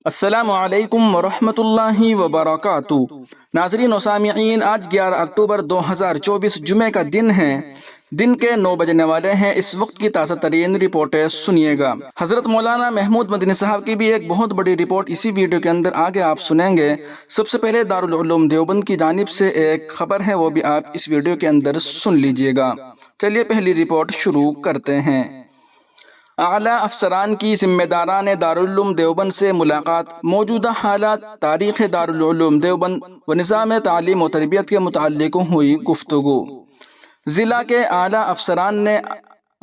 السلام علیکم ورحمۃ اللہ وبرکاتہ۔ ناظرین و سامعین، آج 11 اکتوبر 2024 جمعہ کا دن ہے۔ دن کے 9 بجنے والے ہیں۔ اس وقت کی تازہ ترین رپورٹیں سنیے گا۔ حضرت مولانا محمود مدنی صاحب کی بھی ایک بہت بڑی رپورٹ اسی ویڈیو کے اندر آگے آپ سنیں گے۔ سب سے پہلے دارالعلوم دیوبند کی جانب سے ایک خبر ہے، وہ بھی آپ اس ویڈیو کے اندر سن لیجئے گا۔ چلیے پہلی رپورٹ شروع کرتے ہیں۔ اعلیٰ افسران کی ذمہ داران دارالعلوم دیوبند سے ملاقات، موجودہ حالات، تاریخ دارالعلوم دیوبند و نظام تعلیم و تربیت کے متعلق ہوئی گفتگو۔ ضلع کے اعلیٰ افسران نے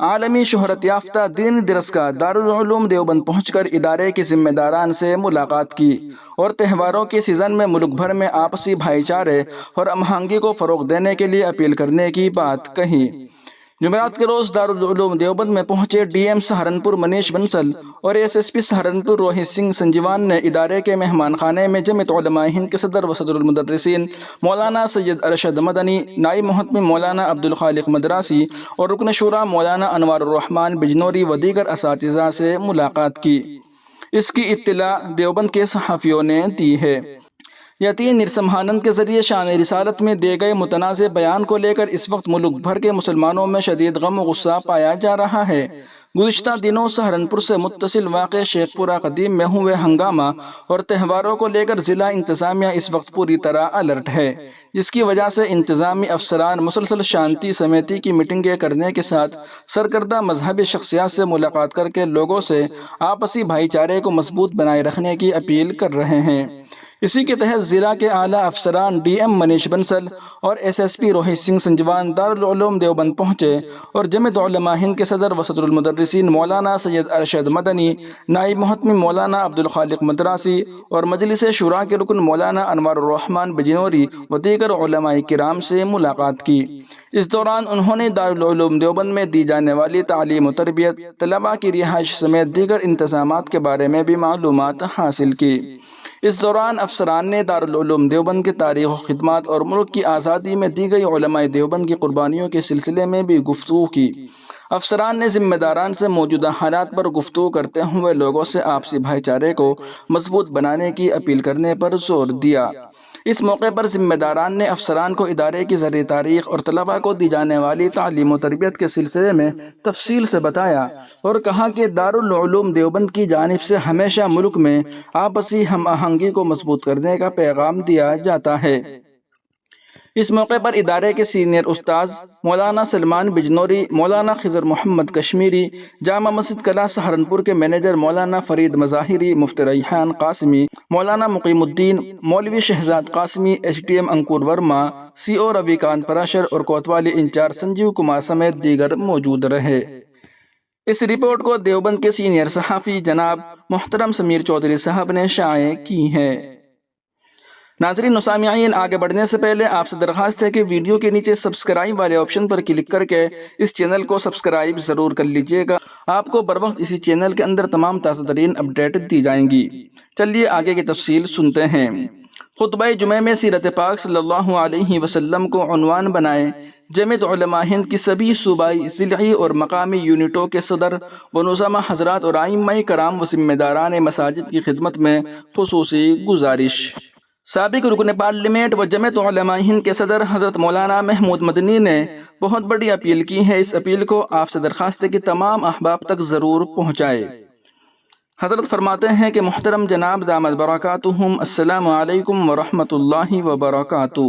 عالمی شہرت یافتہ دینی درسگاہ دارالعلوم دیوبند پہنچ کر ادارے کے ذمہ داران سے ملاقات کی اور تہواروں کے سیزن میں ملک بھر میں آپسی بھائی چارے اور ہم آہنگی کو فروغ دینے کے لیے اپیل کرنے کی بات کہی۔ جمعرات کے روز دارالعلوم دیوبند میں پہنچے ڈی ایم سہارنپور منیش بنسل اور S S P Saharanpur Rohit Singh Sajwan نے ادارے کے مہمان خانے میں جمعیت علماء ہند کے صدر و صدر المدرسین مولانا سید ارشد مدنی، نائب محتمم مولانا عبدالخالق مدراسی اور رکن شورا مولانا انوار الرحمن بجنوری و دیگر اساتذہ سے ملاقات کی۔ اس کی اطلاع دیوبند کے صحافیوں نے دی ہے۔ یتیم نرسمہانند کے ذریعے شان رسالت میں دیے گئے متنازع بیان کو لے کر اس وقت ملک بھر کے مسلمانوں میں شدید غم و غصہ پایا جا رہا ہے۔ گزشتہ دنوں سہارنپور سے متصل واقع شیخ پورہ قدیم میں ہوئے ہنگامہ اور تہواروں کو لے کر ضلع انتظامیہ اس وقت پوری طرح الرٹ ہے، جس کی وجہ سے انتظامی افسران مسلسل شانتی سمیتی کی میٹنگیں کرنے کے ساتھ سرکردہ مذہبی شخصیات سے ملاقات کر کے لوگوں سے آپسی بھائی چارے کو مضبوط بنائے رکھنے کی اپیل کر رہے ہیں۔ اسی کے تحت ضلع کے اعلیٰ افسران ڈی ایم منیش بنسل اور S S P Rohit Singh Sajwan Darul Uloom Deoband پہنچے اور جمعیت علماء ہند کے صدر و صدر المدرسین مولانا سید ارشد مدنی، نائب محتمم مولانا عبدالخالق مدراسی اور مجلس شورا کے رکن مولانا انوار الرحمن بجنوری و دیگر علماء کرام سے ملاقات کی۔ اس دوران انہوں نے دارالعلوم دیوبند میں دی جانے والی تعلیم و تربیت، طلباء کی رہائش سمیت دیگر انتظامات کے بارے میں بھی معلومات حاصل کی۔ اس دوران افسران نے دارالعلوم دیوبند کے تاریخ و خدمات اور ملک کی آزادی میں دی گئی علماء دیوبند کی قربانیوں کے سلسلے میں بھی گفتگو کی۔ افسران نے ذمہ داران سے موجودہ حالات پر گفتگو کرتے ہوئے لوگوں سے آپسی بھائی چارے کو مضبوط بنانے کی اپیل کرنے پر زور دیا۔ اس موقع پر ذمہ داران نے افسران کو ادارے کی زرعی تاریخ اور طلباء کو دی جانے والی تعلیم و تربیت کے سلسلے میں تفصیل سے بتایا اور کہا کہ دارالعلوم دیوبند کی جانب سے ہمیشہ ملک میں آپسی ہم آہنگی کو مضبوط کرنے کا پیغام دیا جاتا ہے۔ اس موقع پر ادارے کے سینئر استاذ مولانا سلمان بجنوری، مولانا خضر محمد کشمیری، جامع مسجد کلا سہارنپور کے مینیجر مولانا فرید مظاہری، مفتی ریحان قاسمی، مولانا Muqeem uddin, Maulvi Shahzad Qasmi, S T M Ankur Verma, C O Ravi Kant پراشر اور کوتوالی انچارج سنجیو کمار سمیت دیگر موجود رہے۔ اس رپورٹ کو دیوبند کے سینئر صحافی جناب محترم سمیر چودھری صاحب نے شائع کی ہے۔ ناظرین و سامعین، آگے بڑھنے سے پہلے آپ سے درخواست ہے کہ ویڈیو کے نیچے سبسکرائب والے آپشن پر کلک کر کے اس چینل کو سبسکرائب ضرور کر لیجئے گا۔ آپ کو بر وقت اسی چینل کے اندر تمام تازہ ترین اپڈیٹ دی جائیں گی۔ چلیے آگے کی تفصیل سنتے ہیں۔ خطبہ جمعہ میں سیرت پاک صلی اللہ علیہ وسلم کو عنوان بنائے جمعیت علماء ہند کی سبھی صوبائی، ضلعی اور مقامی یونٹوں کے صدر و نظامہ حضرات اور ائمہ کرام و ذمہ داران مساجد کی خدمت میں خصوصی گزارش۔ سابق رکن پارلیمنٹ و جمعیت علماء ہند کے صدر حضرت مولانا محمود مدنی نے بہت بڑی اپیل کی ہے۔ اس اپیل کو آپ سے درخواست ہے کہ تمام احباب تک ضرور پہنچائے۔ حضرت فرماتے ہیں کہ محترم جناب دامت برکاتہم، السلام علیکم ورحمۃ اللہ وبرکاتہ۔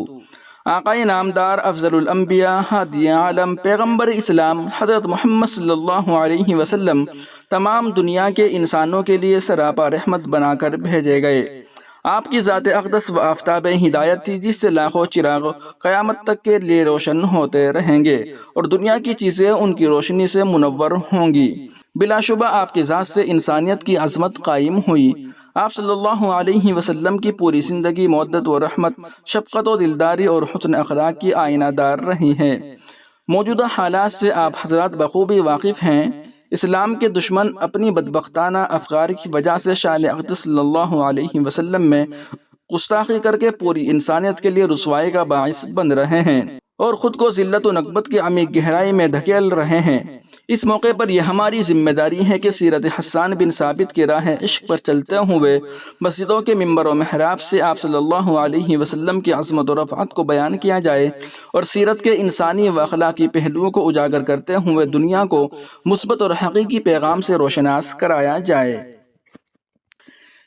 آقائے نامدار افضل الانبیاء، ہادی عالم، پیغمبر اسلام حضرت محمد صلی اللہ علیہ وسلم تمام دنیا کے انسانوں کے لیے سراپا رحمت بنا کر بھیجے گئے۔ آپ کی ذات اقدس و آفتاب ہدایت تھی، جس سے لاکھوں چراغ قیامت تک کے لیے روشن ہوتے رہیں گے اور دنیا کی چیزیں ان کی روشنی سے منور ہوں گی۔ بلا شبہ آپ کی ذات سے انسانیت کی عظمت قائم ہوئی۔ آپ صلی اللہ علیہ وسلم کی پوری زندگی مودت و رحمت، شفقت و دلداری اور حسن اخلاق کی آئینہ دار رہی ہے۔ موجودہ حالات سے آپ حضرات بخوبی واقف ہیں۔ اسلام کے دشمن اپنی بدبختانہ افکار کی وجہ سے شان اقدس صلی اللہ علیہ وسلم میں گستاخی کر کے پوری انسانیت کے لیے رسوائی کا باعث بن رہے ہیں۔ اور خود کو ذلت و نکبت کی عمیق گہرائی میں دھکیل رہے ہیں۔ اس موقع پر یہ ہماری ذمہ داری ہے کہ سیرت حسان بن ثابت کی راہ عشق پر چلتے ہوئے مسجدوں کے ممبر و محراب سے آپ صلی اللہ علیہ وسلم کی عظمت و رفعت کو بیان کیا جائے اور سیرت کے انسانی و اخلاقی پہلوؤں کو اجاگر کرتے ہوئے دنیا کو مثبت اور حقیقی پیغام سے روشناس کرایا جائے۔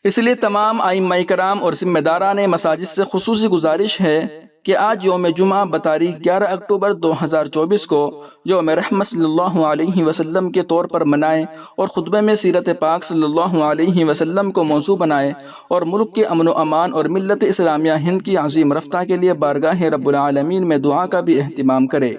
اس لیے تمام ائمہ کرام اور ذمہ داران مساجد سے خصوصی گزارش ہے کہ آج یوم جمعہ بتاریخ 11 اکتوبر 2024 کو یوم رحمت صلی اللہ علیہ وسلم کے طور پر منائیں اور خطبے میں سیرت پاک صلی اللہ علیہ وسلم کو موضوع بنائیں اور ملک کے امن و امان اور ملت اسلامیہ ہند کی عظیم رفتہ کے لیے بارگاہ رب العالمین میں دعا کا بھی اہتمام کرے۔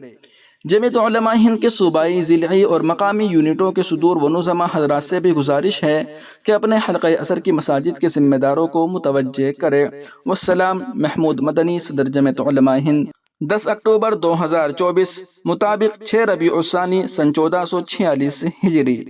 جمعیت علماء ہند کے صوبائی، ضلعی اور مقامی یونٹوں کے صدور و نظماء حضرات سے بھی گزارش ہے کہ اپنے حلقہ اثر کی مساجد کے ذمہ داروں کو متوجہ کرے۔ والسلام، محمود مدنی، صدر جمعیت علماء ہند۔ 10 اکتوبر 2024 مطابق 6 ربیع الثانی سن 1446 ہجری۔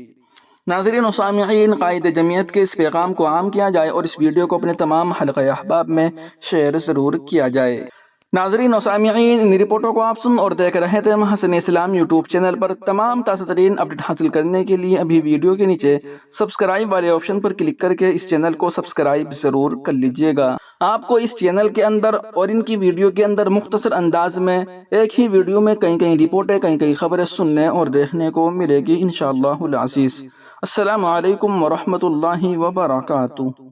ناظرین و سامعین، قائد جمعیت کے اس پیغام کو عام کیا جائے اور اس ویڈیو کو اپنے تمام حلقہ احباب میں شیئر ضرور کیا جائے۔ ناظرین و سامعین، ان رپورٹوں کو آپ سن اور دیکھ رہے تھے محسن اسلام یوٹیوب چینل پر۔ تمام تازہ ترین اپڈیٹ حاصل کرنے کے لیے ابھی ویڈیو کے نیچے سبسکرائب والے آپشن پر کلک کر کے اس چینل کو سبسکرائب ضرور کر لیجئے گا۔ آپ کو اس چینل کے اندر اور ان کی ویڈیو کے اندر مختصر انداز میں ایک ہی ویڈیو میں کئی رپورٹیں، کئی خبریں سننے اور دیکھنے کو ملے گی انشاءاللہ العزیز۔ السلام علیکم ورحمۃ اللہ وبرکاتہ۔